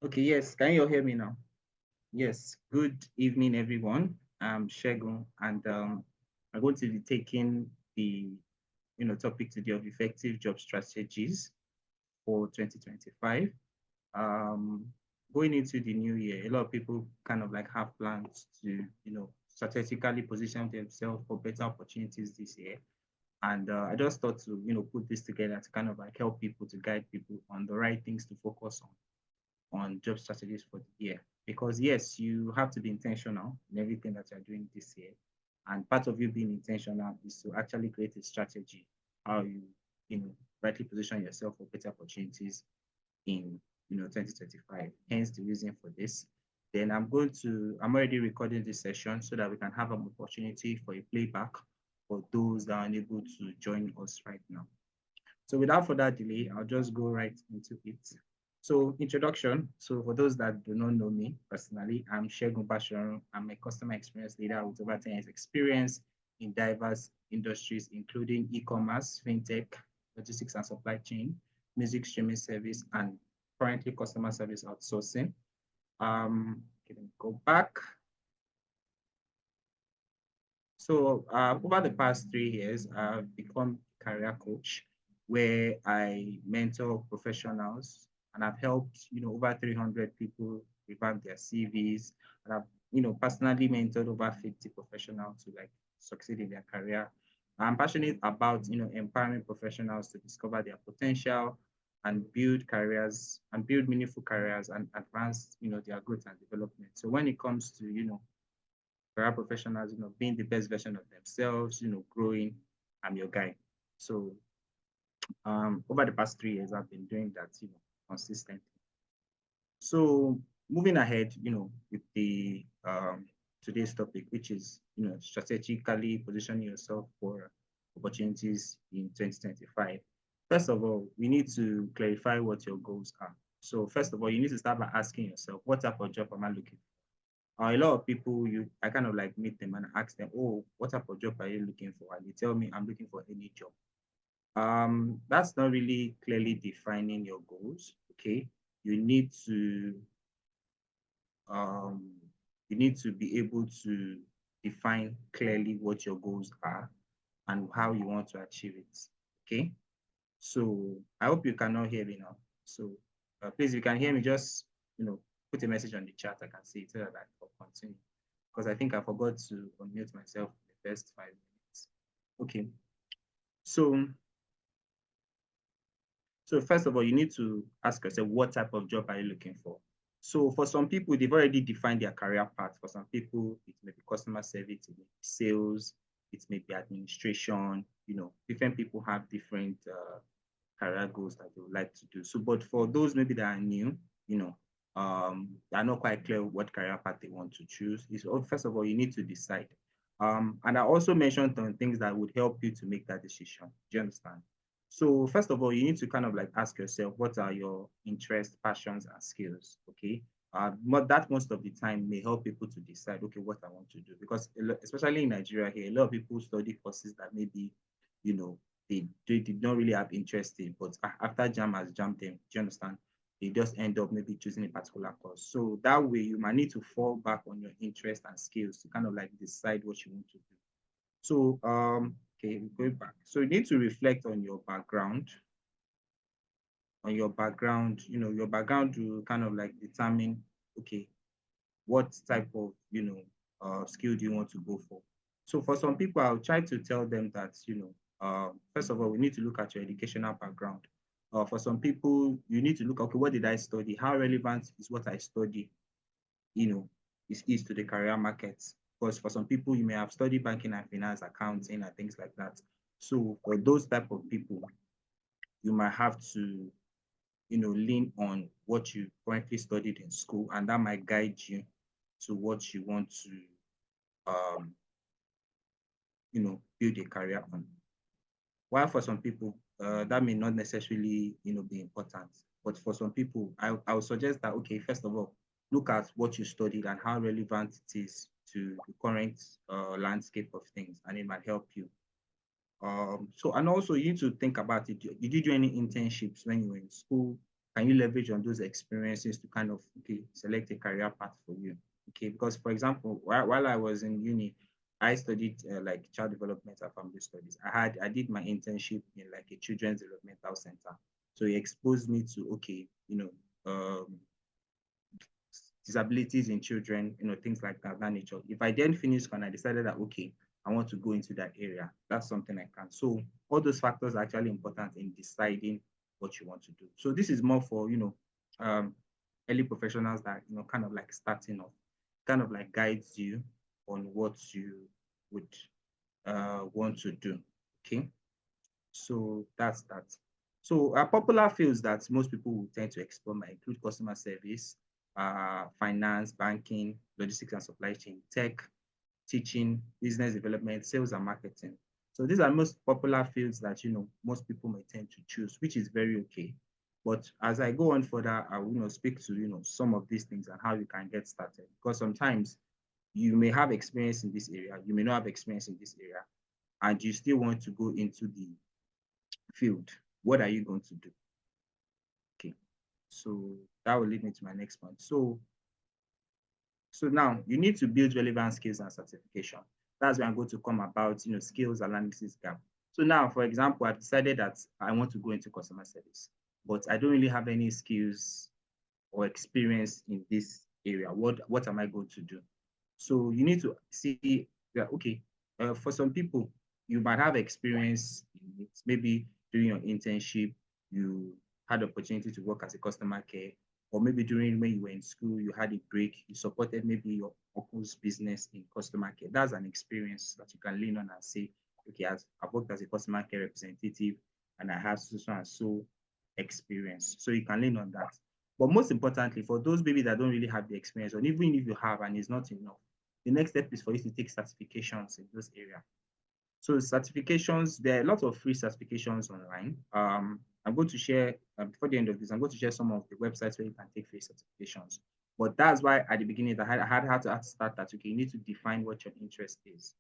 Okay, yes. Can you all hear me now? Yes. Good evening, everyone. I'm Shegun, and I'm going to be taking the topic today of effective job strategies for 2025. Um, Going into the new year, a lot of people kind of like have plans to strategically position themselves for better opportunities this year. And I just thought to put this together to kind of like help people to guide people on the right things to focus on job strategies for the year. Because yes, you have to be intentional in everything that you're doing this year. And part of you being intentional is to actually create a strategy, how you rightly position yourself for better opportunities in 2025. Hence the reason for this. Then I'm already recording this session so that we can have an opportunity for a playback for those that are unable to join us right now. So without further delay, I'll just go right into it. So introduction. So for those that do not know me personally, I'm segunbashorun. I'm a customer experience leader with over 10 years experience in diverse industries, including e-commerce, fintech, logistics and supply chain, music streaming service, and currently customer service outsourcing. Can we go back? So over the past 3 years, I've become a career coach where I mentor professionals and I've helped, over 300 people revamp their CVs. And I've, personally mentored over 50 professionals to like succeed in their career. I'm passionate about, empowering professionals to discover their potential and build careers and build meaningful careers and advance, their growth and development. So when it comes to, career professionals, being the best version of themselves, growing. I'm your guy. So over the past 3 years, I've been doing that, consistently. So moving ahead, with the today's topic, which is, strategically positioning yourself for opportunities in 2025. First of all, we need to clarify what your goals are. So first of all, you need to start by asking yourself, what type of job am I looking for? A lot of people, I kind of like meet them and ask them, oh, what type of job are you looking for? And they tell me I'm looking for any job. That's not really clearly defining your goals. Okay, you need to um, you need to be able to define clearly what your goals are and how you want to achieve it. Okay, so I hope you cannot hear me now. So please, if you can hear me, just put a message on the chat. I can see it so that I can continue because I think I forgot to unmute myself in the first 5 minutes. Okay, so first of all, you need to ask yourself, what type of job are you looking for? So for some people, they've already defined their career path. For some people, it may be customer service, it may be sales, it may be administration. Different people have different career goals that they would like to do. So, but for those maybe that are new, they are not quite clear what career path they want to choose. First of all, you need to decide. And I also mentioned some things that would help you to make that decision. Do you understand? So first of all, you need to kind of like ask yourself, what are your interests, passions, and skills? Okay. That most of the time may help people to decide, okay, what I want to do. Because especially in Nigeria here, a lot of people study courses that maybe, they did not really have interest in, but after jam has jammed them, do you understand? They just end up maybe choosing a particular course. So that way you might need to fall back on your interest and skills to kind of like decide what you want to do. So okay, going back. So you need to reflect on your background. Your background to kind of like determine, okay, what type of skill do you want to go for. So for some people, I'll try to tell them that first of all, we need to look at your educational background. For some people, you need to look, okay, what did I study? How relevant is what I study, is to the career market? Because for some people, you may have studied banking and finance, accounting, and things like that. So for those type of people, you might have to lean on what you currently studied in school, and that might guide you to what you want to, um, build a career on. While for some people, that may not necessarily, be important. But for some people, I would suggest that, okay, first of all, look at what you studied and how relevant it is to the current landscape of things, and it might help you. And also you need to think about it. Did you do any internships when you were in school? can you leverage on those experiences to kind of, okay, select a career path for you? Okay, because for example, while I was in uni, I studied like child development and family studies. I did my internship in like a children's developmental center. So it exposed me to, okay, disabilities in children, things like that nature. If I then finish and I decided that, okay, I want to go into that area, that's something I can. So all those factors are actually important in deciding what you want to do. So this is more for, early professionals that, kind of like starting off, kind of like guides you on what you would want to do. Okay. So that's that. So popular fields that most people will tend to explore might include customer service, finance, banking, logistics and supply chain, tech, teaching, business development, sales and marketing. So these are most popular fields that most people may tend to choose, which is very okay. But as I go on further, I will speak to some of these things and how you can get started. Because sometimes you may have experience in this area, you may not have experience in this area, and you still want to go into the field. What are you going to do? Okay, so that will lead me to my next point. So now you need to build relevant skills and certification. That's where I'm going to come about, skills analysis gap. So now, for example, I've decided that I want to go into customer service, but I don't really have any skills or experience in this area. What am I going to do? So you need to see that, okay, for some people, you might have experience in it. Maybe during your internship, you had the opportunity to work as a customer care, or maybe during when you were in school, you had a break, you supported maybe your uncle's business in customer care. That's an experience that you can lean on and say, okay, I've worked as a customer care representative and I have so and so experience. So you can lean on that. But most importantly, for those maybe that don't really have the experience, or even if you have and it's not enough, the next step is for you to take certifications in those areas. So certifications, there are a lot of free certifications online. I'm going to share, before the end of this, I'm going to share some of the websites where you can take free certifications. But that's why at the beginning, I had to start that, okay, you need to define what your interest is.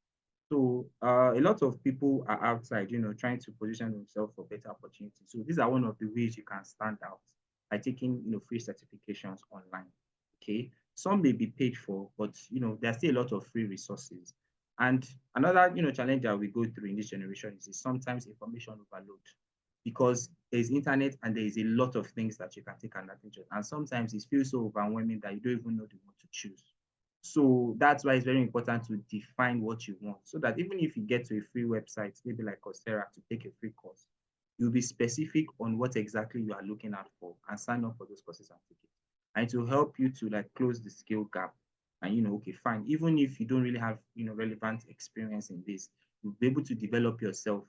So a lot of people are outside, trying to position themselves for better opportunities. So these are one of the ways you can stand out by taking, free certifications online. Okay, some may be paid for, but there's still a lot of free resources. And another, challenge that we go through in this generation is sometimes information overload, because there's internet and there is a lot of things that you can take advantage of. And sometimes it feels so overwhelming that you don't even know the one to choose. So that's why it's very important to define what you want, so that even if you get to a free website, maybe like Coursera, to take a free course, you'll be specific on what exactly you are looking out for and sign up for those courses and take it. And it will help you to like close the skill gap. And okay, fine. Even if you don't really have relevant experience in this, you'll be able to develop yourself,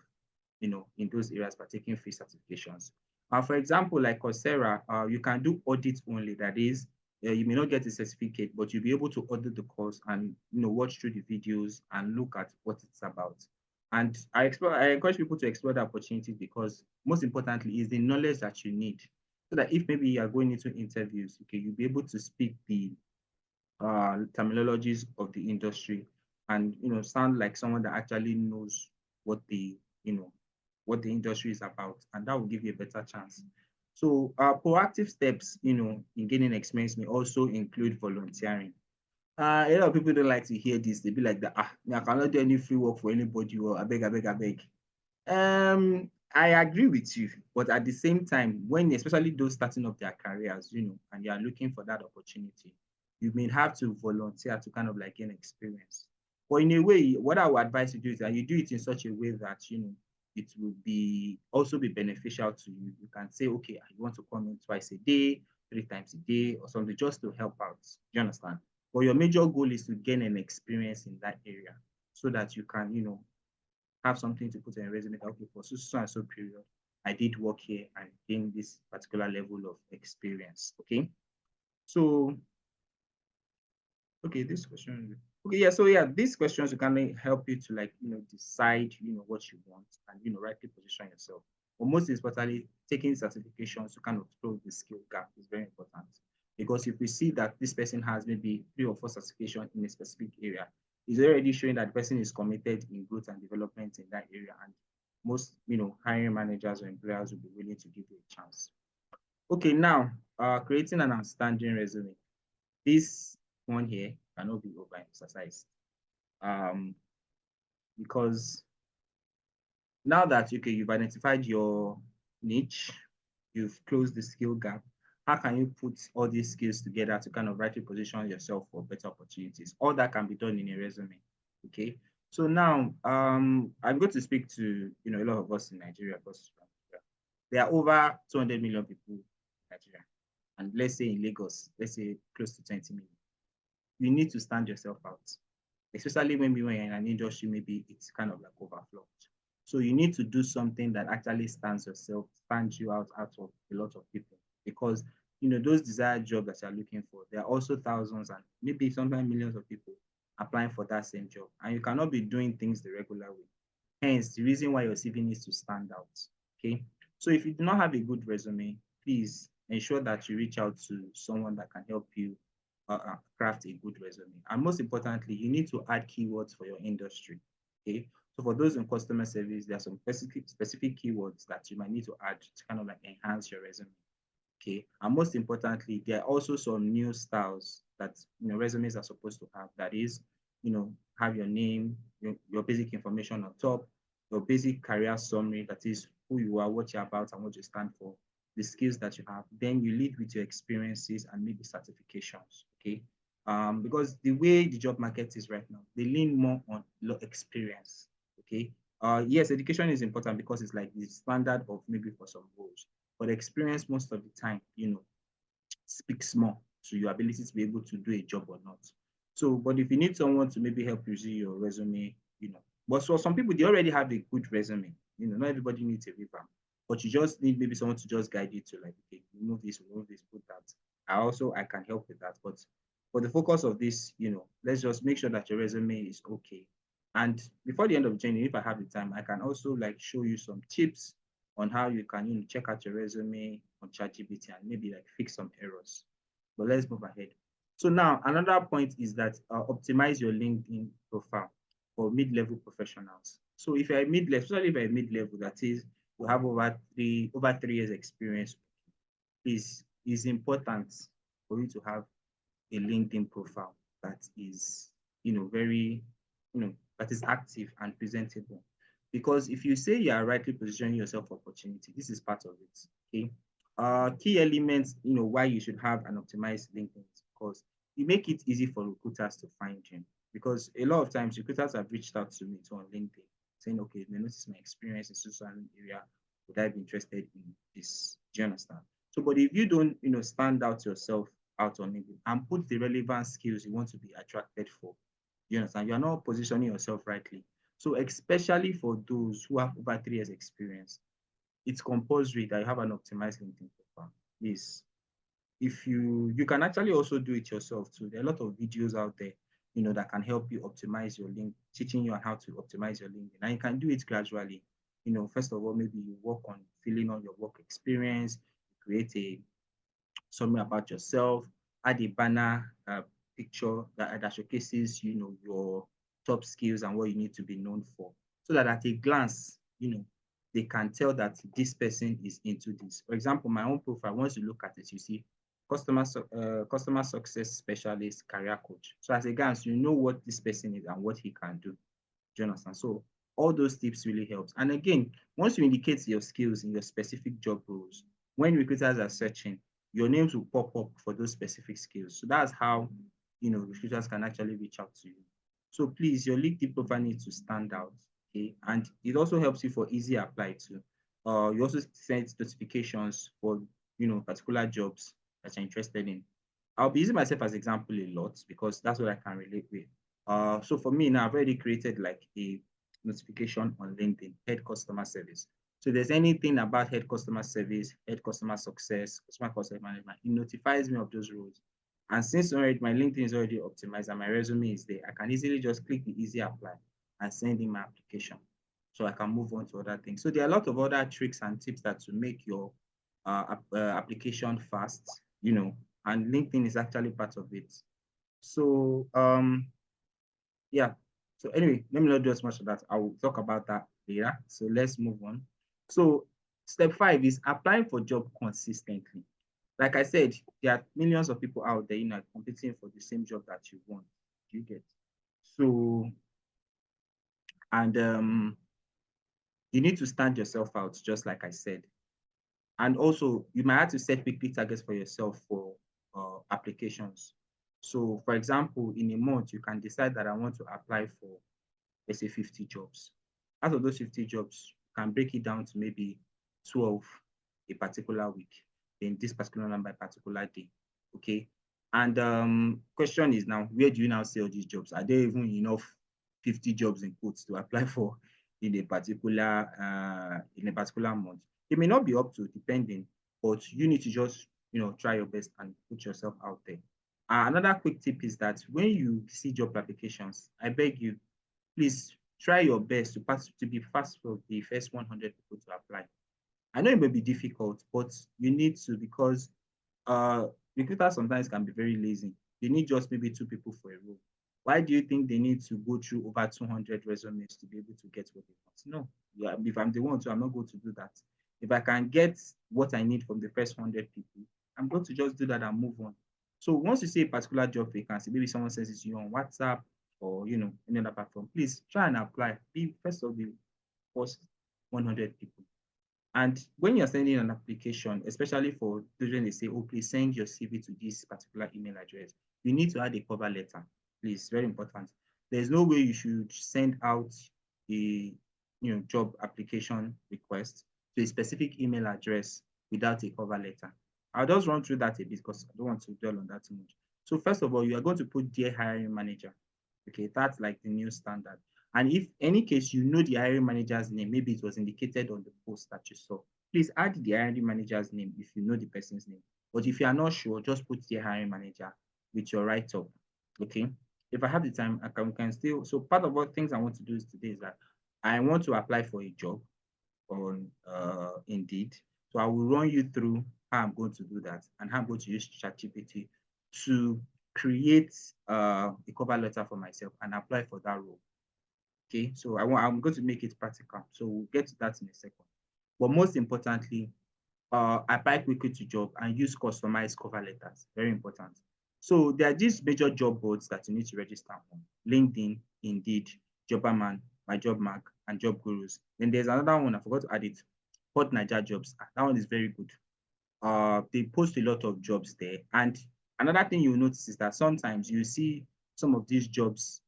in those areas by taking free certifications. For example, like Coursera, you can do audit only. That is, you may not get a certificate, but you'll be able to audit the course and watch through the videos and look at what it's about. And I encourage people to explore the opportunities, because most importantly is the knowledge that you need, so that if maybe you are going into interviews, okay, you'll be able to speak the terminologies of the industry, and sound like someone that actually knows what the what the industry is about, and that will give you a better chance. So proactive steps, in gaining experience may also include volunteering. A lot of people don't like to hear this. They be like that, I cannot do any free work for anybody, or I beg, I beg, I beg. I agree with you, but at the same time, when especially those starting up their careers, and you are looking for that opportunity, you may have to volunteer to kind of like gain experience. But in a way, what I would advise you to do is that you do it in such a way that it will be also be beneficial to you. You can say, okay, I want to come in twice a day, 3 times a day, or something, just to help out. Do you understand? But your major goal is to gain an experience in that area, so that you can, have something to put on your resume. Okay, for so and so period, I did work here and gain this particular level of experience. Okay, so okay, this question. Okay, yeah. So yeah, these questions will kind of help you to like decide what you want, and rightly position yourself. But most importantly, taking certifications to kind of close the skill gap is very important, because if we see that this person has maybe 3 or 4 certifications in a specific area, it's already showing that the person is committed in growth and development in that area, and most hiring managers or employers will be willing to give you a chance. Okay, now creating an outstanding resume. This one here cannot be overemphasized. Um, because now that okay, you've identified your niche, you've closed the skill gap, how can you put all these skills together to kind of rightly position yourself for better opportunities? All that can be done in a resume. Okay. So now I'm going to speak to a lot of us in Nigeria because there are over 200 million people in Nigeria. And let's say in Lagos, let's say close to 20 million. You need to stand yourself out, especially maybe when you're in an industry, maybe it's kind of like overflowed. So you need to do something that actually stands you out of a lot of people because those desired jobs that you're looking for, there are also thousands and maybe sometimes millions of people applying for that same job. And you cannot be doing things the regular way. Hence, the reason why your CV needs to stand out. Okay. So if you do not have a good resume, please ensure that you reach out to someone that can help you craft a good resume. And most importantly, you need to add keywords for your industry. Okay. So for those in customer service, there are some specific keywords that you might need to add to kind of like enhance your resume. Okay. And most importantly, there are also some new styles that resumes are supposed to have. That is, have your name, your basic information on top, your basic career summary, that is who you are, what you're about, and what you stand for, the skills that you have. Then you lead with your experiences and maybe certifications. Okay. Because the way the job market is right now, they lean more on experience. Okay. Yes, education is important because it's like the standard of maybe for some roles, but experience most of the time, speaks more to your ability to be able to do a job or not. So, but if you need someone to maybe help you see your resume, but for some people, they already have a good resume. Not everybody needs a revamp, but you just need maybe someone to just guide you to like, okay, remove this, put that. I can help with that. But for the focus of this, let's just make sure that your resume is okay. And before the end of January, if I have the time, I can also like show you some tips on how you can check out your resume on ChatGPT and maybe like fix some errors. But let's move ahead. So now another point is that optimize your LinkedIn profile for mid-level professionals. So if you're mid-level, especially if you're mid-level, that is, you have over 3 years experience, is important for you to have a LinkedIn profile that is, very, that is active and presentable. Because if you say you are rightly positioning yourself for opportunity, this is part of it. Okay. Key elements, why you should have an optimized LinkedIn is because you make it easy for recruiters to find you. Because a lot of times recruiters have reached out to me on LinkedIn saying, okay, they notice my experience in social area. Would I be interested in this? Do you understand? So, but if you don't, stand out yourself out on LinkedIn and put the relevant skills you want to be attracted for, you understand? You are not positioning yourself rightly. So, especially for those who have over 3 years experience, it's compulsory that you have an optimized LinkedIn profile. Yes. If you can actually also do it yourself too. There are a lot of videos out there, that can help you optimize your link, teaching you on how to optimize your LinkedIn. And you can do it gradually. First of all, maybe you work on filling on your work experience, create a summary about yourself, add a banner picture that showcases, your top skills and what you need to be known for. So that at a glance, they can tell that this person is into this. For example, my own profile, once you look at it, you see customer success specialist, career coach. So as a glance, you know what this person is and what he can do. Do you understand? So all those tips really helps. And again, once you indicate your skills in your specific job roles, when recruiters are searching, your names will pop up for those specific skills. So that's how recruiters can actually reach out to you. So please, your LinkedIn profile needs to stand out. Okay. And it also helps you for easy apply too. You also send notifications for particular jobs that you're interested in. I'll be using myself as example a lot because that's what I can relate with. So for me now, I've already created like a notification on LinkedIn, head customer service. So if there's anything about head customer service, head customer success, customer concept management, it notifies me of those roles. And since already my LinkedIn is already optimized and my resume is there, I can easily just click the easy apply and send in my application. So I can move on to other things. So there are a lot of other tricks and tips that to make your application fast, and LinkedIn is actually part of it. So yeah. So anyway, let me not do as much of that. I will talk about that later. So let's move on. So step 5 is applying for job consistently. Like I said, there are millions of people out there, competing for the same job that you want. You get. So, and you need to stand yourself out, just like I said. And also, you might have to set weekly targets for yourself for applications. So, for example, in a month, you can decide that I want to apply for, let's say, 50 jobs. Out of those 50 jobs, you can break it down to maybe 12 a particular week, then this particular number a particular day. Okay. And question is now, where do you now see all these jobs? Are there even enough 50 jobs in quotes to apply for in a particular month? It may not be up to, depending, but you need to just try your best and put yourself out there. Another quick tip is that when you see job applications, I beg you, please try your best to be fast for the first 100 people to apply. I know it may be difficult, but you need to, because uh, recruiters sometimes can be very lazy. They need just maybe two people for a role. Why do you think they need to go through over 200 resumes to be able to get what they want? No, yeah, if I'm the one to, I'm not going to do that. If I can get what I need from the first 100 people, I'm going to just do that and move on. So once you see a particular job vacancy, maybe someone says it's you on WhatsApp or any other platform, please try and apply. Be first of the first 100 people. And when you're sending an application, especially for children, they say, oh, please send your CV to this particular email address. You need to add a cover letter. Please, very important. There's no way you should send out a job application request to a specific email address without a cover letter. I'll just run through that a bit because I don't want to dwell on that too much. So first of all, you are going to put dear hiring manager. Okay, that's like the new standard. And if any case you know the hiring manager's name, maybe it was indicated on the post that you saw, please add the hiring manager's name if you know the person's name. But if you are not sure, just put the hiring manager with your write-up. Okay. If I have the time, we can still. So part of what things I want to do today is that I want to apply for a job on Indeed. So I will run you through how I'm going to do that and how I'm going to use ChatGPT to create a cover letter for myself and apply for that role. Okay, so I'm going to make it practical. So we'll get to that in a second. But most importantly, apply quickly to job and use customized cover letters. Very important. So there are these major job boards that you need to register on: LinkedIn, Indeed, Jobberman, My Job Mark, and Job Gurus. Then there's another one, I forgot to add it, Hot Niger Jobs. That one is very good. They post a lot of jobs there. And another thing you'll notice is that sometimes you see some of these jobs,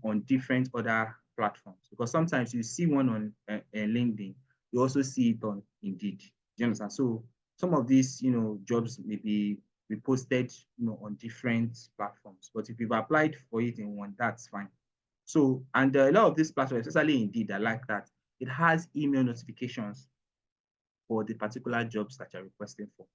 on different other platforms. Because sometimes you see one on LinkedIn, you also see it on Indeed. Do you understand? So some of these, jobs may be reposted, on different platforms. But if you've applied for it in one, that's fine. So, and a lot of these platforms, especially Indeed, I like that. It has email notifications for the particular jobs that you're requesting for.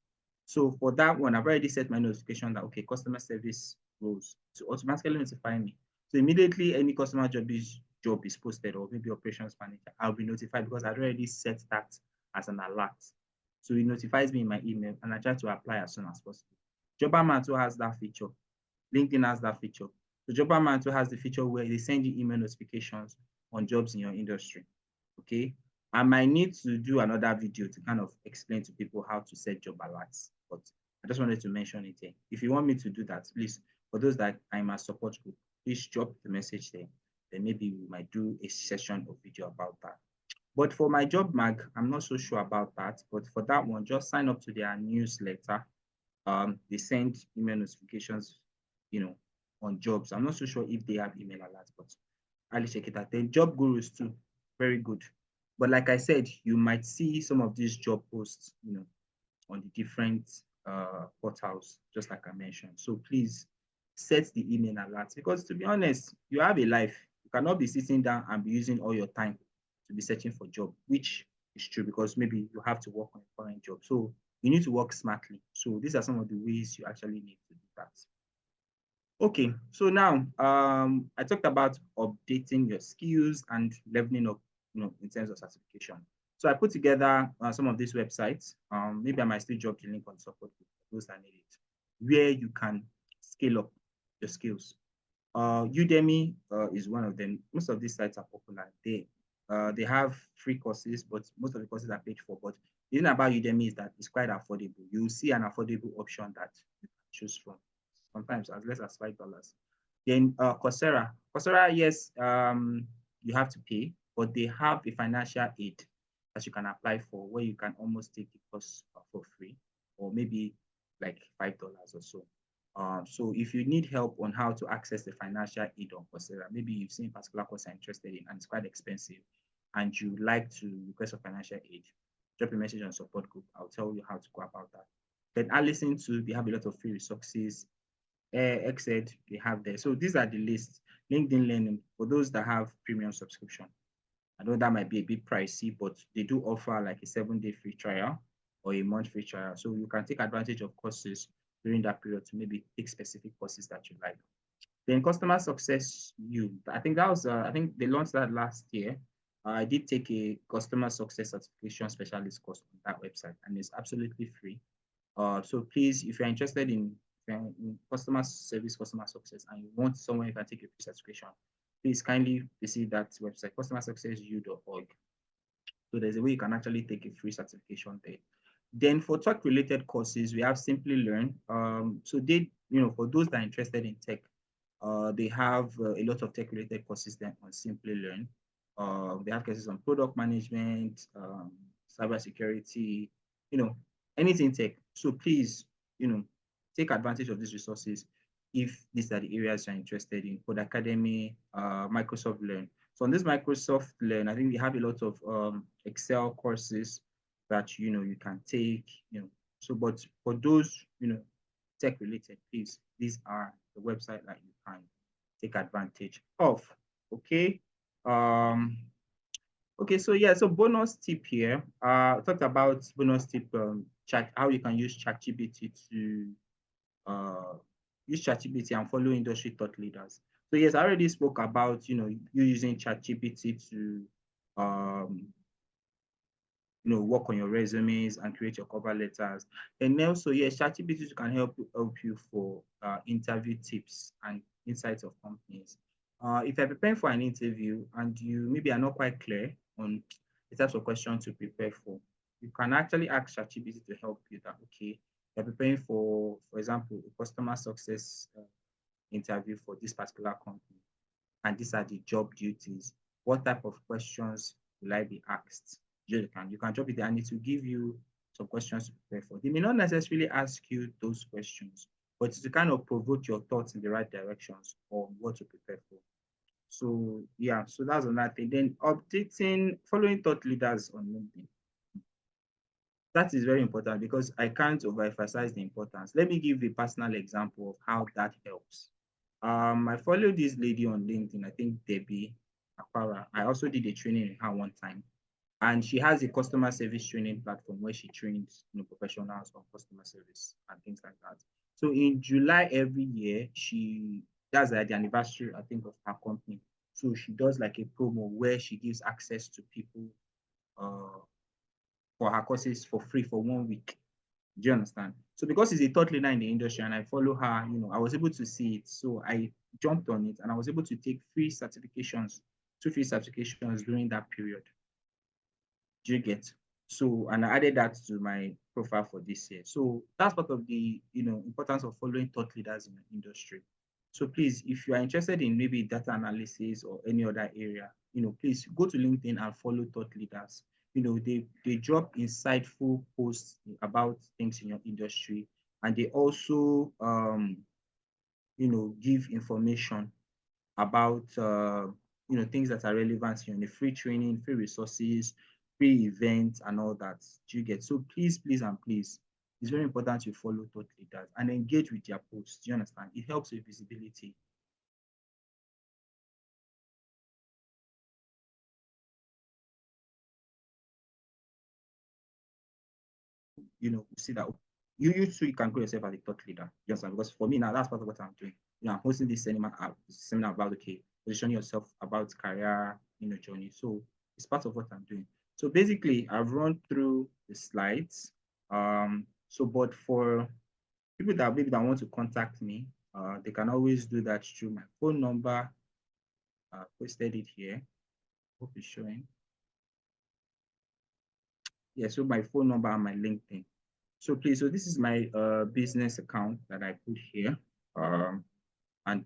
So for that one, I've already set my notification that, okay, customer service roles to automatically notify me. So immediately any customer job is posted, or maybe operations manager, I'll be notified because I'd already set that as an alert. So it notifies me in my email and I try to apply as soon as possible. Jobberman too has that feature. LinkedIn has that feature. So Jobberman too has the feature where they send you email notifications on jobs in your industry. Okay. I might need to do another video to kind of explain to people how to set job alerts, but I just wanted to mention it here. If you want me to do that, please, for those that I'm a support group, please drop the message there. Then maybe we might do a session of video about that. But for my job mag, I'm not so sure about that. But for that one, just sign up to their newsletter. They send email notifications, on jobs. I'm not so sure if they have email alerts, but I'll check it out. Then job gurus too, very good. But like I said, you might see some of these job posts, on the different portals, just like I mentioned. So please set the email alerts, because to be honest, you have a life. You cannot be sitting down and be using all your time to be searching for job, which is true because maybe you have to work on a current job. So you need to work smartly. So these are some of the ways you actually need to do that. Okay, so now I talked about updating your skills and leveling up, in terms of certification. So I put together some of these websites. Maybe I might still drop the link on support for those that need it, where you can scale up your skills. Udemy is one of them. Most of these sites are popular. They have free courses, but most of the courses are paid for. But The thing about Udemy is that it's quite affordable. You see an affordable option that you can choose from. Sometimes as less as $5. Then Coursera, yes, you have to pay, but they have a financial aid that you can apply for where you can almost take the course for free, or maybe like $5 or so. So if you need help on how to access the financial aid on Coursera, maybe you've seen a particular course you're interested in and it's quite expensive, and you like to request a financial aid, drop a message on support group. I'll tell you how to go about that. Then I listen to, they have a lot of free resources. XED, they have there. So these are the lists. LinkedIn Learning, for those that have premium subscription. I know that might be a bit pricey, but they do offer like a 7-day free trial or a month free trial. So you can take advantage of courses during that period to maybe take specific courses that you like. Then Customer Success U. I think that was, I think they launched that last year. I did take a Customer Success Certification Specialist course on that website, and it's absolutely free. So please, if you're interested in customer service, customer success, and you want someone you can take a free certification, please kindly visit that website, customersuccessu.org. So there's a way you can actually take a free certification there. Then for tech related courses, we have Simply Learn. So they, for those that are interested in tech, they have a lot of tech related courses then on Simply Learn. They have courses on product management, cyber security, anything tech. So please, take advantage of these resources if these are the areas you're interested in. Code Academy, Microsoft Learn. So on this Microsoft Learn, I think we have a lot of Excel courses that you can take. So but for those tech related, please, these are the website that you can take advantage of. Okay. Okay, so yeah, so bonus tip here. Talked about bonus tip, chat, how you can use ChatGPT to use ChatGPT and follow industry thought leaders. So yes, I already spoke about you using ChatGPT to work on your resumes and create your cover letters. And also, yes, ChatGPT can help you for interview tips and insights of companies. If you're preparing for an interview and you maybe are not quite clear on the types of questions to prepare for, you can actually ask ChatGPT to help you that, okay, you're preparing for example, a customer success interview for this particular company, and these are the job duties. What type of questions will I be asked? You can drop it there and it will give you some questions to prepare for. They may not necessarily ask you those questions, but to kind of provoke your thoughts in the right directions on what to prepare for. So yeah, so that's another thing. Then following thought leaders on LinkedIn. That is very important because I can't overemphasize the importance. Let me give a personal example of how that helps. I followed this lady on LinkedIn, I think Debbie Aquara. I also did a training in her one time. And she has a customer service training platform where she trains professionals on customer service and things like that. So in July every year, that's like the anniversary, I think, of her company. So she does like a promo where she gives access to people for her courses for free for 1 week. Do you understand? So because she's a thought leader in the industry and I follow her, I was able to see it. So I jumped on it and I was able to take two free certifications during that period. Do you get? So, and I added that to my profile for this year. So that's part of the, importance of following thought leaders in the industry. So please, if you are interested in maybe data analysis or any other area, please go to LinkedIn and follow thought leaders. They drop insightful posts about things in your industry, and they also, give information about things that are relevant the free training, free resources, free events, and all that. Do you get? So please, and please, it's very important you follow thought leaders and engage with their posts. Do you understand? It helps with visibility. See that you too, you can grow yourself as a thought leader. You understand? Because for me now, that's part of what I'm doing. I'm hosting this seminar about position yourself about career, journey. So it's part of what I'm doing. So basically, I've run through the slides. But for people that maybe that want to contact me, they can always do that through my phone number. Posted it here. Hope it's showing. Yeah, so my phone number and my LinkedIn. So please, so this is my business account that I put here, and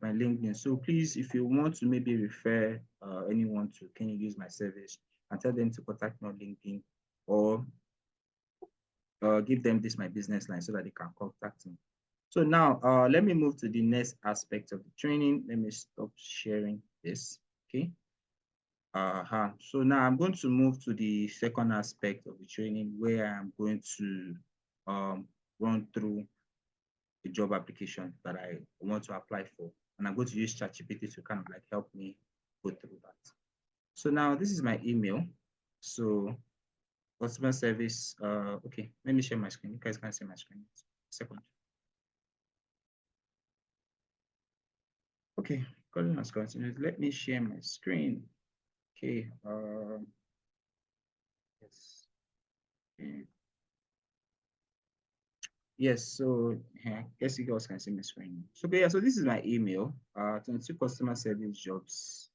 my LinkedIn. So please, if you want to maybe refer anyone to, can you use my service, and tell them to contact me on LinkedIn, or give them this my business line so that they can contact me. So now let me move to the next aspect of the training. Let me stop sharing this. Okay. So now I'm going to move to the second aspect of the training, where I'm going to run through the job application that I want to apply for. And I'm going to use ChatGPT to kind of like help me go through that. So now this is my email. So customer service. Okay, let me share my screen. You guys can see my screen. Second. Okay, calling has continued. Let me share my screen. Okay. Yes. Okay. Yes. So yeah, I guess you guys can see my screen. So okay, yeah. So this is my email. 22 customer service jobs.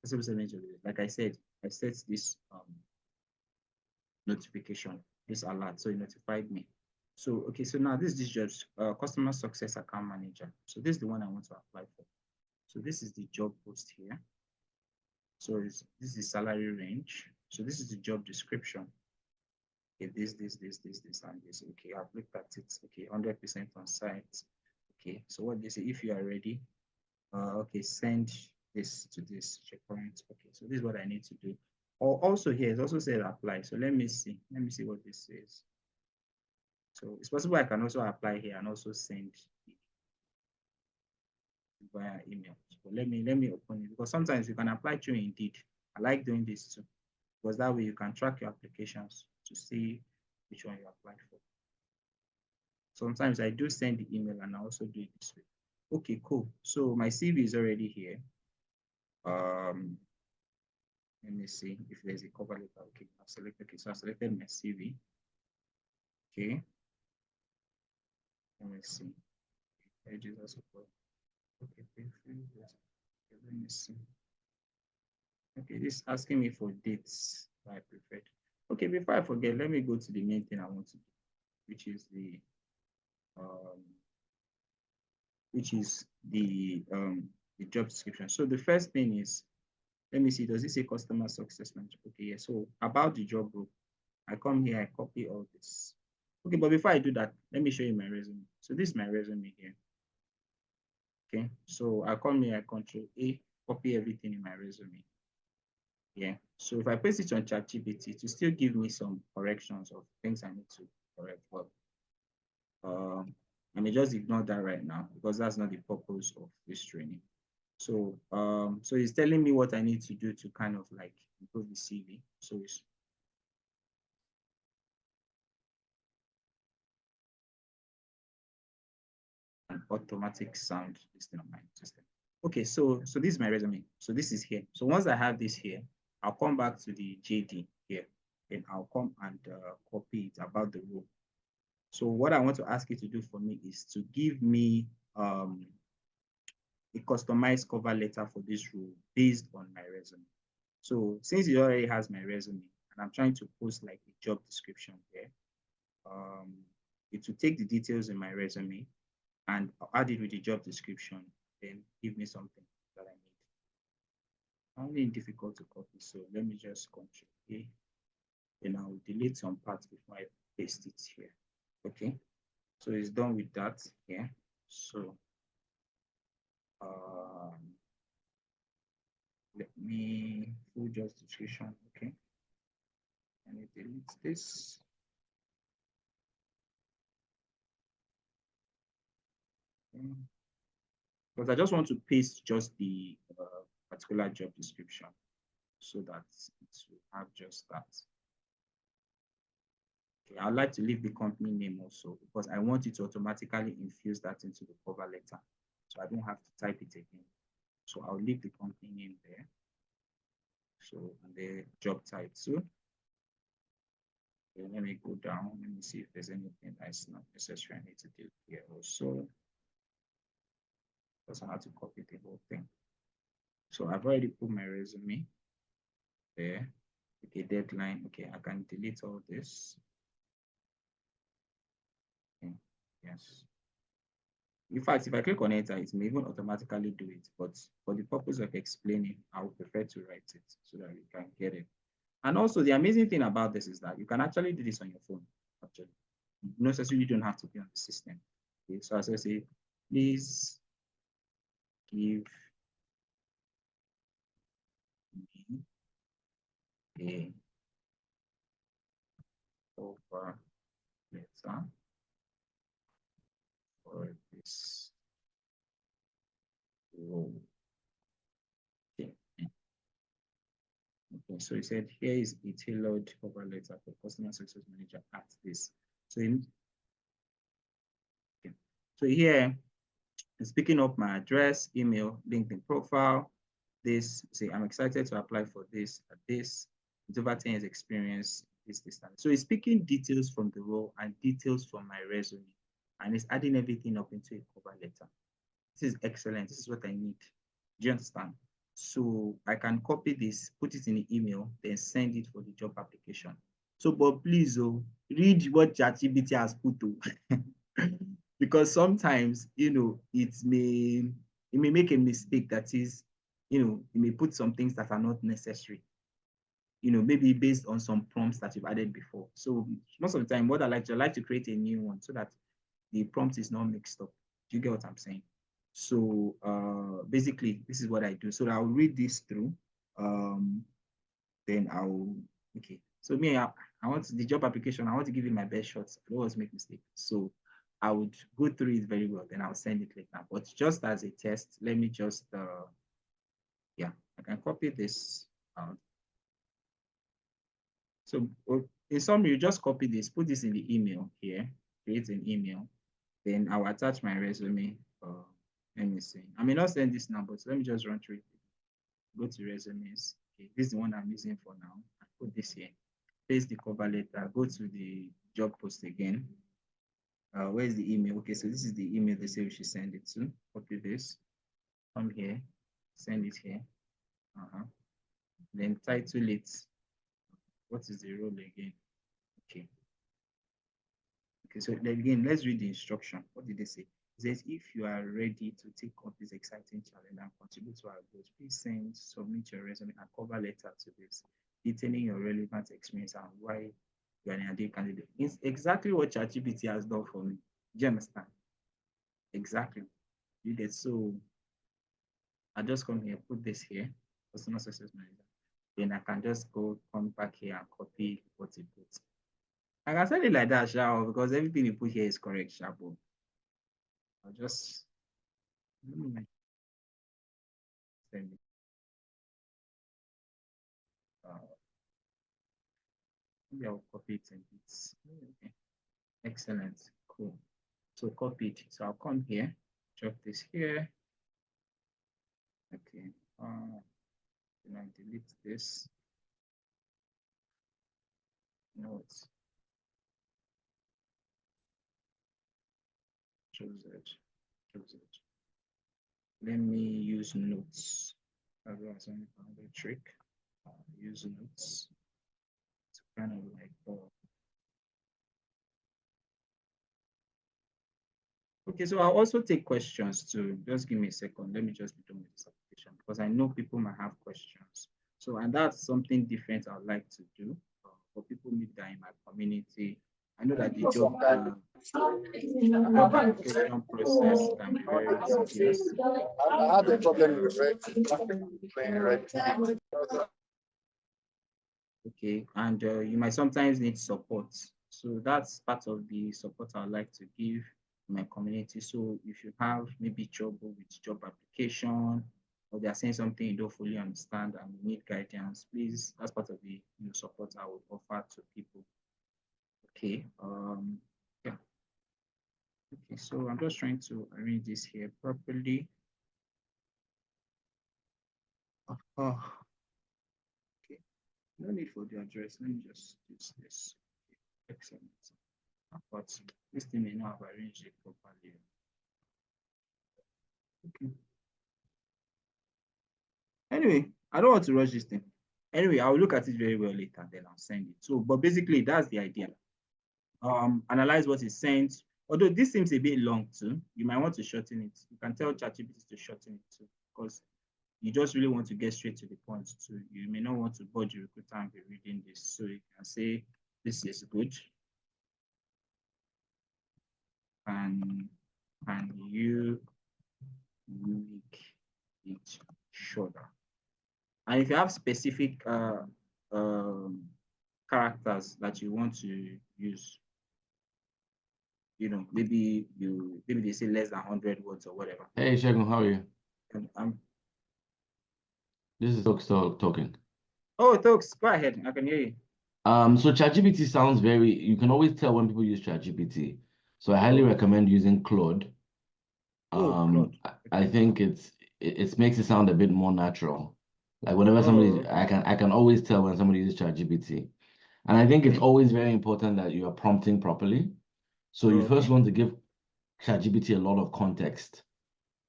Customer service jobs. Like I said, I set this notification, this alert, so it notified me. So okay, so now this is just customer success account manager. So this is the one I want to apply for. So this is the job post here. So this is salary range. So this is the job description. Okay, this, and this. Okay, I've looked at it. Okay, 100% on site. Okay, so what they say, if you are ready, okay, send this to this checkpoint. Okay, so this is what I need to do. Or also here, it also said apply. So let me see. Let me see what this says. So it's possible I can also apply here and also send via email. So let me open it, because sometimes you can apply through Indeed. I like doing this too, because that way you can track your applications to see which one you applied for. Sometimes I do send the email and I also do it this way. Okay, cool. So my CV is already here. Let me see if there's a cover letter. Okay, I've selected. Okay, so I selected my CV. Okay, let me see. Pages also. Okay, let me see. Okay, this is asking me for dates that I preferred. Okay, before I forget, let me go to the main thing I want to do, which is um, the job description. So the first thing is, let me see, does it say customer success manager? Okay, yeah. So about the job role, I come here, I copy all this. Okay, but before I do that, let me show you my resume. So this is my resume here. Okay, so I come here, I control A, copy everything in my resume. Yeah. So if I paste it on ChatGPT, to still give me some corrections of things I need to correct. But I may just ignore that right now, because that's not the purpose of this training. So so it's telling me what I need to do to kind of like improve the CV. So it's an automatic sound listing on my system. Okay, so this is my resume. So this is here. So once I have this here, I'll come back to the JD here. Then I'll come and copy it about the role. So what I want to ask you to do for me is to give me a customized cover letter for this role based on my resume. So since it already has my resume and I'm trying to post like a job description there, it will take the details in my resume and add it with the job description, then give me something that I need. Only difficult to copy, so let me just Control A. Then I'll delete some parts before I paste it here. Okay, so it's done with that here. So let me full job description. Okay, and it deletes this. Because I just want to paste just the particular job description so that it will have just that. Okay, I'd like to leave the company name also, because I want it to automatically infuse that into the cover letter, so I don't have to type it again. So I'll leave the company name there. So and the job title. Okay, let me go down. Let me see if there's anything that's not necessary I need to do here also, because I have to copy the whole thing. So I've already put my resume there. Okay, deadline. Okay, I can delete all this. Okay, yes. In fact, if I click on enter, it may even automatically do it. But for the purpose of explaining, I would prefer to write it so that we can get it. And also, the amazing thing about this is that you can actually do this on your phone, actually. You necessarily don't have to be on the system. Okay, so as I say, please give me a over letter for this role. Okay. Okay, so he said here is a tailored cover letter for customer success manager at this. So in okay. So here it's picking up my address, email, LinkedIn profile. This say I'm excited to apply for this at this. It's over 10 years experience. This time. So it's picking details from the role and details from my resume, and it's adding everything up into a cover letter. This is excellent. This is what I need. Do you understand? So I can copy this, put it in the email, then send it for the job application. So, but please, read what ChatGPT has put to, because sometimes, it may make a mistake that is, it may put some things that are not necessary. Maybe based on some prompts that you've added before. So most of the time, what I like to create a new one so that the prompt is not mixed up. Do you get what I'm saying? So basically, this is what I do. So I'll read this through. Then okay. So I want the job application. I want to give it my best shots. I don't always make mistakes. So I would go through it very well. Then I'll send it later. But just as a test, let me just, yeah, I can copy this out. So in summary, you just copy this, put this in the email here, create an email. Then I'll attach my resume. Let me see. I may not send this now, but let me just run through it. Go to resumes. Okay, this is the one I'm using for now. I put this here. Paste the cover letter. Go to the job post again. Where's the email? Okay, so this is the email they say we should send it to. Copy this. Come here. Send it here. Then title it. What is the role again? Okay. Okay, so again, let's read the instruction. What did they say? It says, if you are ready to take up this exciting challenge and contribute to our growth, please submit your resume and cover letter to this, detailing your relevant experience and why you are an ideal candidate. It's exactly what ChatGPT has done for me. Do you understand? Exactly. You get so I just come here, put this here, customer success manager. Then I can just come back here and copy what he put. I can send it like that, Shao, because everything you put here is correct, Shabo. I'll just send it. Maybe I'll copy it and it's okay. Excellent. Cool. So copy it. So I'll come here, drop this here. Okay. Then I delete this. Notes. Choose it. Choose it. Let me use notes. That's another trick. Use notes. It's kind of like okay, so I'll also take questions too. Just give me a second. Let me just be done with this application because I know people might have questions. So, and that's something different I'd like to do for people maybe that are in my community. I know that the job application process can be very tedious. I had a problem with red. Okay, and you might sometimes need support. So that's part of the support I'd like to give my community. So if you have maybe trouble with job application, or they're saying something you don't fully understand and you need guidance, please, that's part of the support I would offer to people. Okay, yeah. Okay, so I'm just trying to arrange this here properly. Oh, okay. No need for the address. Let me just use this. Okay. Excellent. But this thing may not have arranged it properly. Okay. Anyway, I don't want to rush this thing. Anyway, I'll look at it very well later, then I'll send it. So, but basically, that's the idea. Analyze what is sent. Although this seems a bit long too, you might want to shorten it. You can tell ChatGPT to shorten it too, because you just really want to get straight to the point too. You may not want to bore the recruiter and be reading this. So you can say, this is good. And you make it shorter. And if you have specific characters that you want to use, maybe they say less than 100 words or whatever. Hey, Shegun, how are you? And This is still talking. Oh, Tokes, go ahead. I can hear you. So ChatGPT sounds you can always tell when people use ChatGPT. So I highly recommend using Claude. Claude. I think it makes it sound a bit more natural. Like whenever somebody, I can always tell when somebody uses ChatGPT. And I think it's always very important that you are prompting properly. So you first want to give ChatGPT a lot of context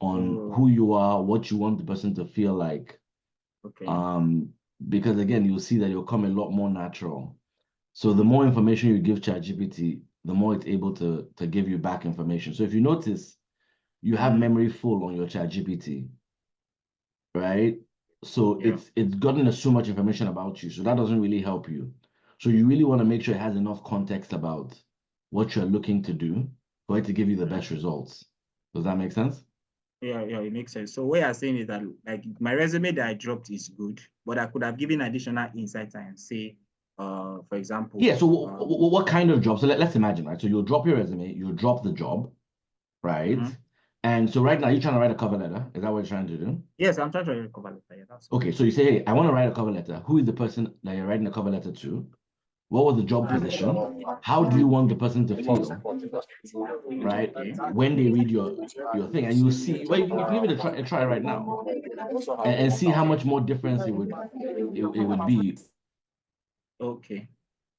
on who you are, what you want the person to feel like. Because again, you'll see that you'll come a lot more natural. So the more information you give ChatGPT, the more it's able to give you back information. So if you notice, you have memory full on your ChatGPT, right? So it's gotten so much information about you. So that doesn't really help you. So you really want to make sure it has enough context about what you're looking to do for it to give you the best results. Does that make sense? Yeah, it makes sense. So what you're saying is that like my resume that I dropped is good, but I could have given additional insights and say, for example. Yeah, so what kind of job? So let's imagine, right? So you'll drop your resume, you'll drop the job, right? And so right now you're trying to write a cover letter. Is that what you're trying to do? Yes, I'm trying to write a cover letter. Yeah, that's okay. So you say, hey, I want to write a cover letter. Who is the person that you're writing a cover letter to? What was the job position? How do you want the person to feel? Right? When they read your thing, and you'll see, well, you can give it a try right now, and see how much more difference it would be. Okay.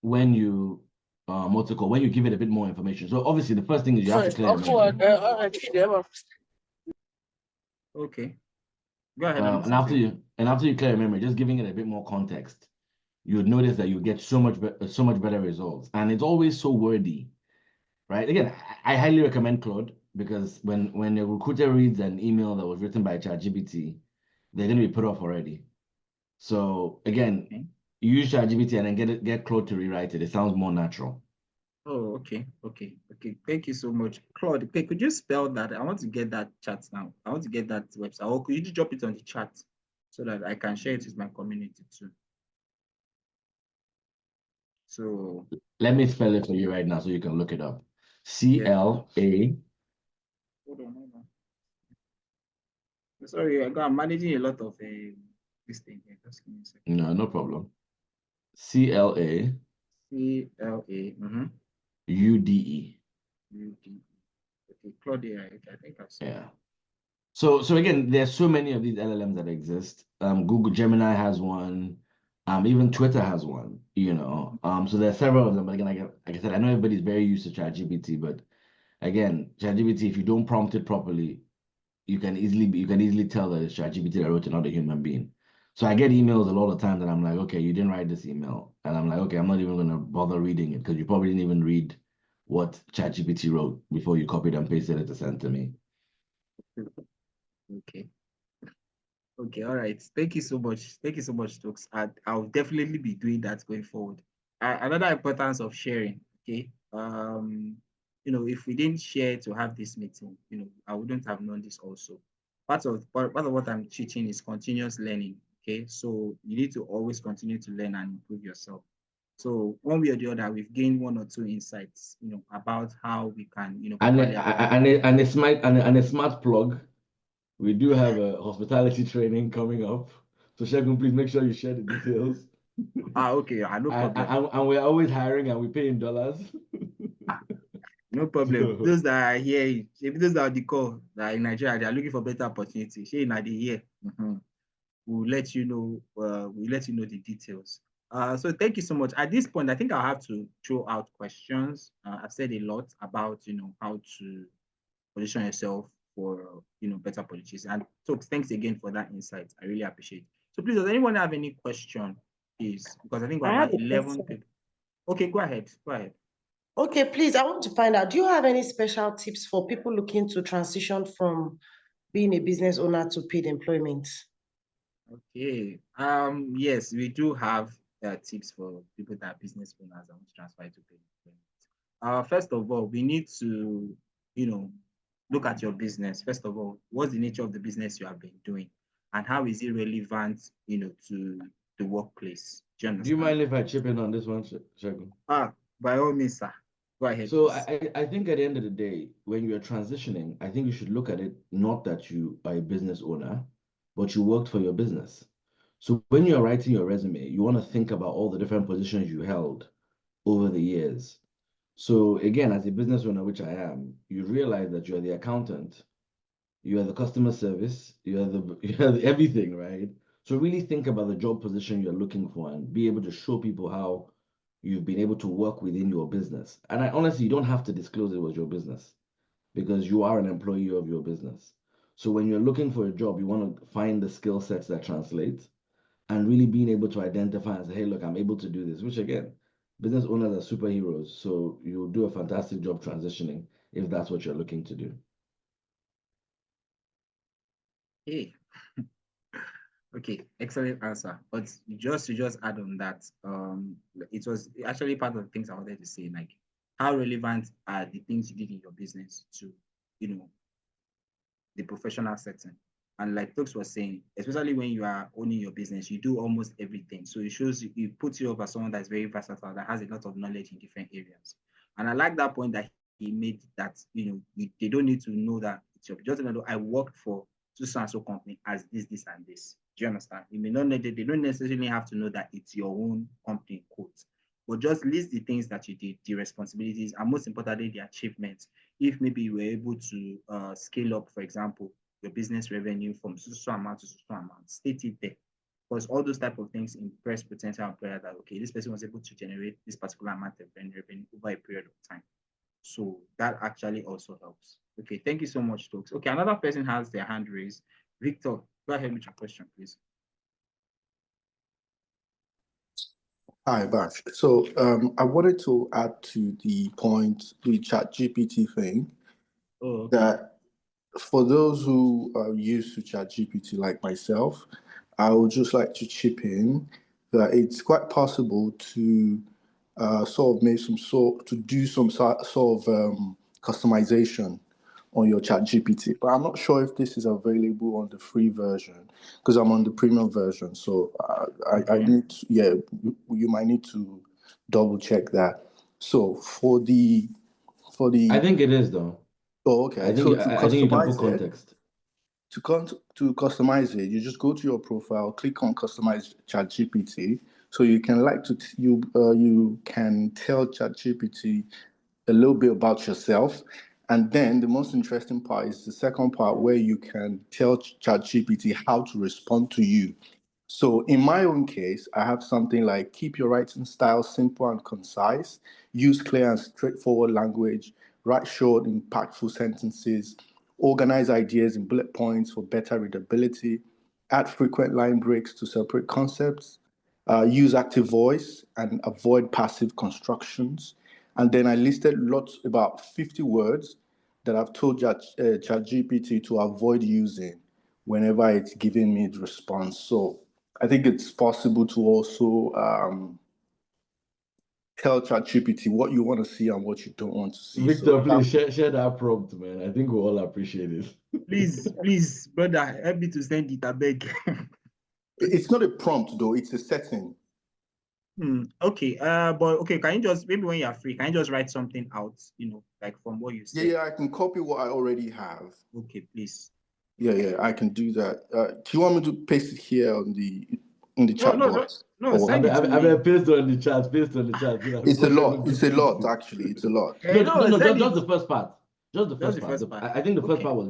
When you when you give it a bit more information. So obviously the first thing is you have to clear memory. Okay. Go ahead. And after you clear memory, just giving it a bit more context, you would notice that you get so much better results. And it's always so wordy, right? Again, I highly recommend Claude because when a recruiter reads an email that was written by ChatGPT, they're going to be put off already. So again, you use ChatGPT and then get Claude to rewrite it. It sounds more natural. Oh, okay. Thank you so much, Claude. Okay, could you spell that? I want to get that chat now. I want to get that website. Or could you drop it on the chat so that I can share it with my community too? So let me spell it for you right now so you can look it up. CLA. Hold on. Sorry, I'm managing a lot of this thing here. Just give me a second. No problem. CLA. UDE. Okay, Claudia, I think I've seen. Yeah. So again, there's so many of these LLMs that exist. Google Gemini has one. Even Twitter has one. So there's several of them. But again, like I said, I know everybody's very used to ChatGPT, but again, ChatGPT, if you don't prompt it properly, you can easily tell that it's ChatGPT that wrote it, not a human being. So I get emails a lot of times, and I'm like, okay, you didn't write this email, and I'm like, okay, I'm not even gonna bother reading it because you probably didn't even read what ChatGPT wrote before you copied and pasted it to send to me. Okay, all right. Thank you so much. Thank you so much, Stokes. I'll definitely be doing that going forward. Another importance of sharing. Okay. If we didn't share to have this meeting, I wouldn't have known this also. Part of what I'm teaching is continuous learning. Okay. So you need to always continue to learn and improve yourself. So one way or the other, we've gained one or two insights, about how we can, and a smart plug. We do have a hospitality training coming up. So Shegun, please make sure you share the details. Okay, no problem. And we're always hiring and we pay in dollars. No problem. Those that are here, those that are the call that are in Nigeria, they are looking for better opportunity. Shey na dey here. We'll let you know. We'll let you know the details. So thank you so much. At this point, I think I'll have to throw out questions. I've said a lot about how to position yourself for better opportunities. And so thanks again for that insight. I really appreciate it. So please, does anyone have any question please, because I think we I have have about a 11 question. people. Okay, go ahead. Go ahead. Okay, please, I want to find out, do you have any special tips for people looking to transition from being a business owner to paid employment? Okay. Yes, we do have tips for people that are business owners and want to transfer to paid employment. First of all, we need to, you know, look at your business. First of all, what's the nature of the business you have been doing, and how is it relevant, to the workplace? Do you Do you understand? mind if I chip in on this one, Shegun? By all means, sir. Go ahead, So please. I think at the end of the day, when you're transitioning, I think you should look at it not that you are a business owner, but you worked for your business. So when you're writing your resume, you want to think about all the different positions you held over the years. So again, as a business owner, which I am, you realize that you're the accountant, you are the customer service, you are the you are the everything, right? So really think about the job position you're looking for and be able to show people how you've been able to work within your business. And I honestly, you don't have to disclose it was your business because you are an employee of your business. So when you're looking for a job, you want to find the skill sets that translate and really being able to identify and say, hey, look, I'm able to do this, which again, business owners are superheroes. So you'll do a fantastic job transitioning if that's what you're looking to do. Hey. Okay, excellent answer. But just add on that, it was actually part of the things I wanted to say, like how relevant are the things you did in your business to, you know, the professional setting. And like Tux was saying, especially when you are owning your business, you do almost everything. So it shows you, it puts you up as someone that's very versatile, that has a lot of knowledge in different areas. And I like that point that he made, that they don't need to know that it's your, just know I worked for so and so company as this and this. Do you understand? You may not they don't necessarily have to know that it's your own company quote, but just list the things that you did, the responsibilities, and most importantly, the achievements. If maybe you were able to scale up, for example, your business revenue from so amount to so amount, state it there. Because all those type of things impress potential employer that, okay, this person was able to generate this particular amount of revenue over a period of time. So that actually also helps. Okay, thank you so much, folks. Okay, another person has their hand raised. Victor, go ahead with your question, please. Hi, Bash. So I wanted to add to the point, the chat GPT thing, Okay. that for those who are used to chat GPT like myself, I would just like to chip in that it's quite possible to sort of make to do some sort of customization on your chat GPT. But I'm not sure if this is available on the free version because I'm on the premium version. So I need to, you might need to double check that. So I think it is though. okay. So to I think you can put customize it, context. to customize it, you just go to your profile, click on customize ChatGPT. So you can you can tell ChatGPT a little bit about yourself. And then the most interesting part is the second part where you can tell ChatGPT how to respond to you. So in my own case, I have something like keep your writing style simple and concise, use clear and straightforward language, write short, impactful sentences, organize ideas in bullet points for better readability, add frequent line breaks to separate concepts, use active voice and avoid passive constructions. And then I listed about 50 words that I've told ChatGPT to avoid using whenever it's giving me the response. So I think it's possible to also tell ChatGPT what you want to see and what you don't want to see. Victor, So please share that prompt, man. I think we all appreciate it. Please, brother, help me to send it, I beg. it's not a prompt though, it's a setting. Okay. But okay, can you just, maybe when you're free, can you just write something out, like from what you said? Yeah, I can copy what I already have. Okay, please. Yeah, I can do that. Do you want me to paste it here in the chat box? No, send it to I me. paste on the chat, paste on the chat. So that It's a people can lot. look It's a into lot, it. actually. It's a lot. No, Send just it. the first part. Just the Just first the part. first part. I think the first Okay. part was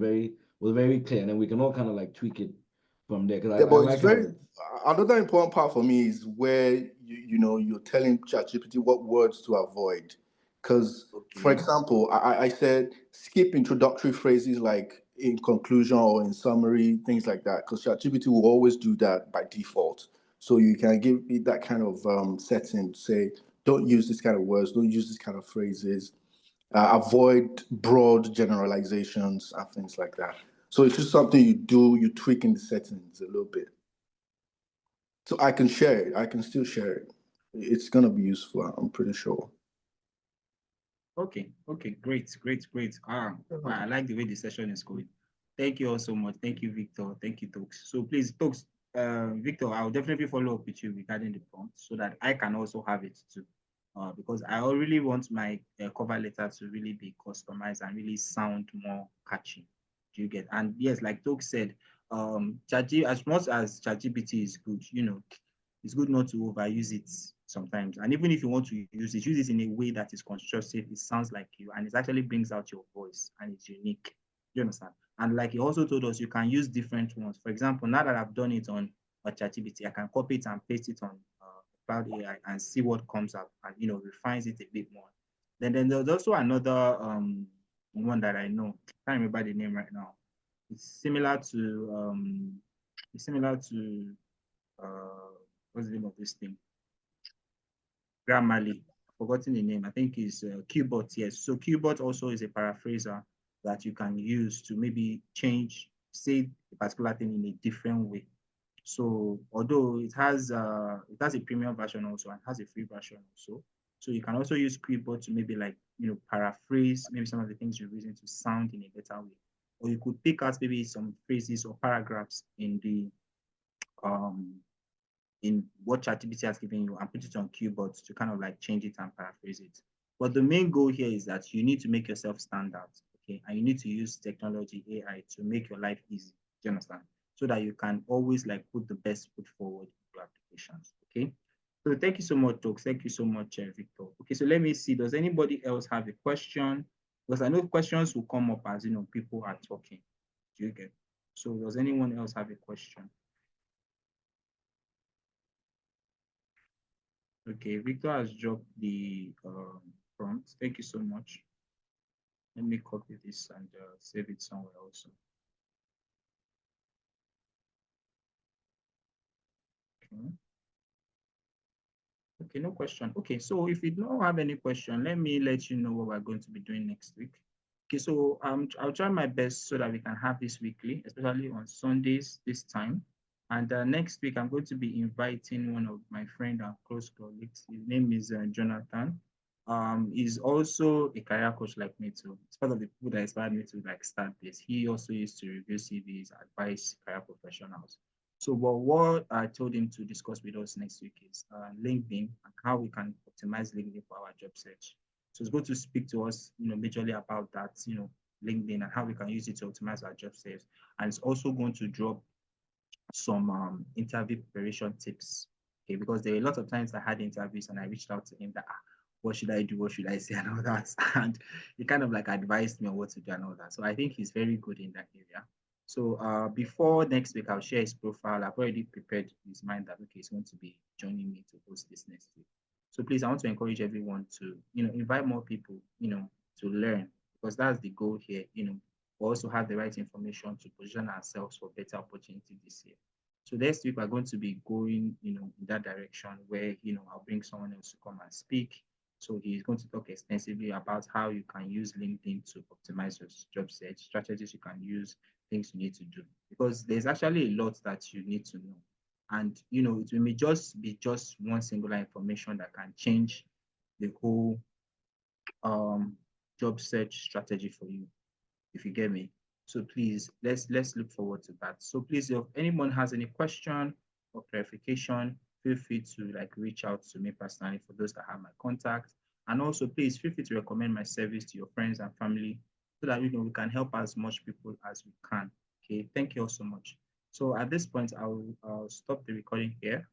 very clear, and then we can all kind of like tweak it from there because Yeah, I but it's like how very it's. another important part for me is where you're telling ChatGPT what words to avoid. Because, for Okay. example, I said skip introductory phrases like in conclusion or in summary, things like that. Because ChatGPT will always do that by default. So you can give it that kind of setting. Say, don't use this kind of words, don't use this kind of phrases, avoid broad generalizations and things like that. So it's just something you do, you tweak in the settings a little bit. So I can share it. I can still share it. It's gonna be useful, I'm pretty sure. Okay, okay, great, great, great. Wow, I like the way the session is going. Thank you all so much. Thank you, Victor. Thank you, Tokes. So please, Tokes, Victor, I'll definitely follow up with you regarding the prompt so that I can also have it too. Because I really want my cover letter to really be customized and really sound more catchy. Do you get? And yes, like Tokes said, as much as ChatGPT is good, it's good not to overuse it sometimes. And even if you want to use it in a way that is constructive, it sounds like you, and it actually brings out your voice and it's unique. Do you understand? And like he also told us, you can use different ones. For example, now that I've done it on ChatGPT, I can copy it and paste it on Cloud AI and see what comes up and refines it a bit more. Then there's also another one that I know. I can't remember the name right now. It's similar to what's the name of this thing? Grammarly. I've forgotten the name. I think it's Qbot. Yes. So Qbot also is a paraphraser that you can use to maybe say a particular thing in a different way. So although it has a premium version also and has a free version also. So you can also use Qbot to maybe paraphrase maybe some of the things you're using to sound in a better way. Or you could pick out maybe some phrases or paragraphs in the in what ChatGPT has given you and put it on Qbot to kind of change it and paraphrase it. But the main goal here is that you need to make yourself stand out, okay? And you need to use technology, AI, to make your life easy. Do you understand? So that you can always put the best foot forward in your applications, okay? So thank you so much, Tokes. Thank you so much, Victor. Okay, so let me see. Does anybody else have a question? Because I know questions will come up as people are talking. Do you get? So does anyone else have a question? Okay, Victor has dropped the prompt. Thank you so much. Let me copy this and save it somewhere also. Okay. Okay, no question. Okay, so if you don't have any question, let me let you know what we're going to be doing next week. Okay, so I'll try my best so that we can have this weekly, especially on Sundays this time. And next week, I'm going to be inviting one of my friend and close colleagues. His name is Jonathan. He's also a career coach like me too. It's part of the people that inspired me to start this. He also used to review CVs, advise career professionals. So what I told him to discuss with us next week is LinkedIn and how we can optimize LinkedIn for our job search. So he's going to speak to us, majorly about that, LinkedIn and how we can use it to optimize our job search. And it's also going to drop some interview preparation tips. Okay, because there were a lot of times I had interviews and I reached out to him that what should I do, what should I say, and all that. And he kind of advised me on what to do and all that. So I think he's very good in that area. So before next week, I'll share his profile. I've already prepared his mind that okay, he's going to be joining me to host this next week. So please, I want to encourage everyone to invite more people to learn, because that's the goal here. We also have the right information to position ourselves for better opportunity this year. So next week we're going to be going in that direction where I'll bring someone else to come and speak. So he's going to talk extensively about how you can use LinkedIn to optimize your job search, strategies you can use, things you need to do, because there's actually a lot that you need to know. And it may just be one singular information that can change the whole job search strategy for you, if you get me. So please, let's look forward to that. So please, if anyone has any question or clarification, feel free to reach out to me personally for those that have my contact. And also, please feel free to recommend my service to your friends and family so that we can help as much people as we can. Okay, thank you all so much. So at this point, I'll stop the recording here.